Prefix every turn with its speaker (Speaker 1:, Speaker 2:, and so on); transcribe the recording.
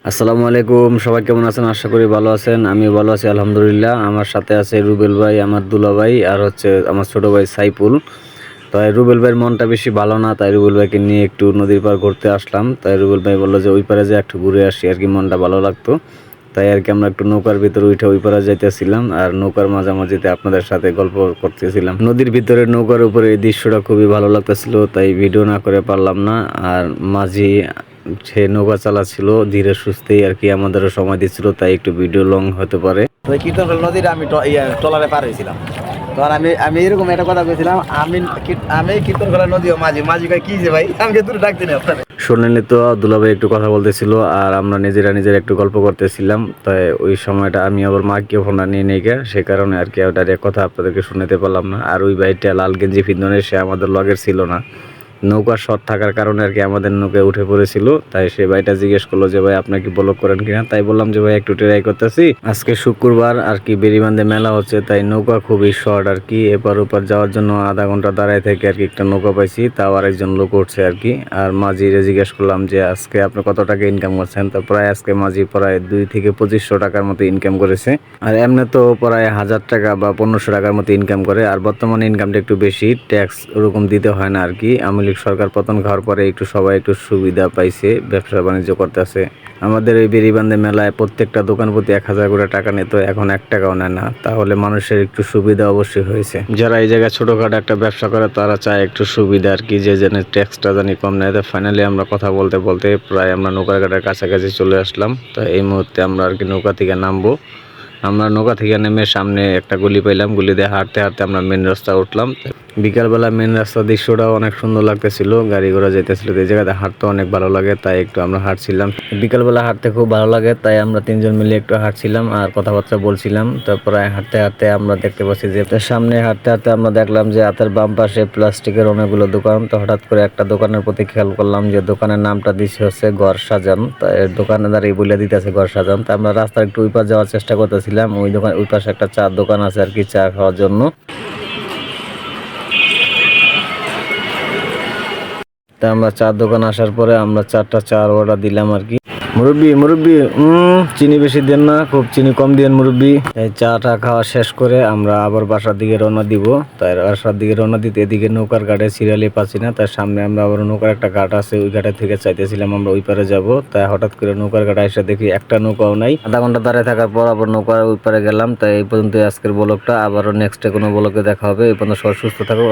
Speaker 1: আসসালামু আলাইকুম, সবাই কেমন আছেন? আশা করি ভালো আছেন। আমিও ভালো আছি আলহামদুলিল্লাহ। আমার সাথে আছে রুবেল ভাই, আমার দুলা ভাই, আর হচ্ছে আমার ছোট ভাই সাইফুল। তাই রুবেল ভাইয়ের মনটা বেশি ভালো না, তাই রুবেল ভাইকে নিয়ে একটু নদীর পার ঘুরতে আসলাম। তাই রুবেল ভাই বললো যে ওই পারে যে একটু ঘুরে আসি আর কি, মনটা ভালো লাগতো। তাই আর কি আমরা একটু নৌকার ভিতরে উঠে ওই পারে যাইতেছিলাম, আর নৌকার মাঝামাঝিতে আপনাদের সাথে গল্প করতেছিলাম। নদীর ভিতরে নৌকার উপরে এই দৃশ্যটা খুবই ভালো লাগতেছিল, তাই ভিডিও না করে পারলাম না। আর মাঝি সে নৌকা চালাচ্ছিল ধীরে সুস্থেই আর কি, আমাদেরও সময় দিচ্ছিল, তাই একটু ভিডিও লং হতে পারে।
Speaker 2: ওই কীর্তনখোলা নদীর আমি ট্রলারে পার হয়েছিলাম। তখন আমি এরকম একটা কথা বলছিলাম, আমি কীর্তনখোলা নদী ও মাঝি মাঝি ভাই কি যে ভাই আমাকে দূরে ডাকতে নেই আপনার।
Speaker 1: শুনলেন তো, দুলাভাই একটু কথা বলতেছিল আর আমরা নিজেরা একটু গল্প করতেছিলাম। তাই ওই সময়টা আমি আবার মাকে ফোনটা নিয়ে নেই গে, সে কারণে আর কি ওটার কথা আপনাদেরকে শুনতে পারলাম না। আর ওই ভাইটা লাল গেঞ্জি পিন্ধনে সে আমাদের লগের ছিল না, নৌকার শর্ট থাকার কারণে আর কি আমাদের নৌকায় উঠে পড়েছিল। তাই সে ভাইটা জিজ্ঞেস করলো যে ভাই আপনার কি ব্লগ করেন কিনা, তাই বললাম যে ভাই একটু ট্রাই করতেছি। আজকে শুক্রবার আর কি, বেরিবান্ধে মেলা হচ্ছে, তাই নৌকা খুবই শর্ট আর কি, এপার ওপার যাওয়ার জন্য আধা ঘন্টা দাঁড়ায় থেকে আর কি একটা নৌকা পাইছি, তাও আরেকজন লোক উঠছে আর কি। আর মাঝিরে জিজ্ঞেস করলাম যে আজকে আপনি কত টাকা ইনকাম করছেন, তো প্রায় আজকে মাঝি প্রায় 2 থেকে 2500 টাকার মতো ইনকাম করেছে। আর এমনি তো প্রায় 1000 টাকা বা 1500 টাকার মতো ইনকাম করে। আর বর্তমানে ইনকামটা একটু বেশি, ট্যাক্স ওরকম দিতে হয় না আর কি। সরকার পতন খাওয়ার পরে সবাই একটু সুবিধা পাইছে, ব্যবসা বাণিজ্য করতেছে। আমাদের এই বেরিবান্ধে মেলায় প্রত্যেকটা দোকান প্রতি 1000 করে টাকা নিত, এখন 1 টাকাও নেয় না। তাহলে মানুষের একটু সুবিধা অবশ্যই হয়েছে। যারা এই জায়গায় ছোটখাটো একটা ব্যবসা করে তারা চায় একটু সুবিধা আর কি, যে যেন ট্যাক্সটা জানি কম নেয়। তো ফাইনালি আমরা কথা বলতে বলতে প্রায় আমরা নৌকাঘাটের কাছাকাছি চলে আসলাম। তো এই মুহূর্তে আমরা আর কি নৌকা থেকে নামবো। আমরা নৌকা থেকে নেমে সামনে একটা গলি পাইলাম, গলি দিয়ে হাঁটতে হাঁটতে আমরা মেন রাস্তা উঠলাম। বিকালবেলা মেন রাস্তার দৃশ্যটাও অনেক সুন্দর লাগতেছিল, গাড়ি ঘোড়া যেতেছিল, এই জায়গাতে হাঁটতে অনেক ভালো লাগে, তাই একটু আমরা হাঁটছিলাম। বিকালবেলা হাঁটতে খুব ভালো লাগে, তাই আমরা 3জন মিলে একটু হাঁটছিলাম আর কথাবার্তা বলছিলাম। তারপরে হাঁটতে হাঁটতে আমরা দেখতে পাচ্ছি যে সামনে হাঁটতে হাঁটতে আমরা দেখলাম যে হাতের বাম পাশে প্লাস্টিকের অনেকগুলো দোকান। তো হঠাৎ করে একটা দোকানের প্রতি খেয়াল করলাম যে দোকানের নামটা দিচ্ছে হচ্ছে ঘর সাজান। তাই দোকানদার এই বলে দিতেছে ঘর সাজান। তা আমরা রাস্তার একটু ওই পাশ যাওয়ার চেষ্টা করতেছিলাম, ওই পাশে একটা চার দোকান আছে আর কি, চা খাওয়ার জন্য। তা আমরা চার দোকান আসার পরে আমরা 4টা চা অর্ডার দিলাম আর কি। মুরব্বি চিনি বেশি দেন না, খুব চিনি কম দিয়েন মুরব্বি। এই চাটা খাওয়া শেষ করে আমরা আবার বাসার দিকে রওনা দিব। তাই বাসার দিকে রওনা দিতে এদিকে নৌকার ঘাটে সিরিয়ালি পাচ্ছি না, তার সামনে আমরা আবার নৌকার একটা ঘাট আছে, ওই ঘাটের থেকে চাইতেছিলাম আমরা ওই পারে যাব। তাই হঠাৎ করে নৌকার ঘাটে এসে দেখি একটা নৌকাও নাই। আধা ঘন্টা দাঁড়িয়ে থাকার পর আবার নৌকার ওই পারে গেলাম। তাই এই পর্যন্ত আজকের ব্লগটা, আবারও নেক্সটে কোনো ব্লগে দেখা হবে। এই পর্যন্ত সবাই সুস্থ থাকো।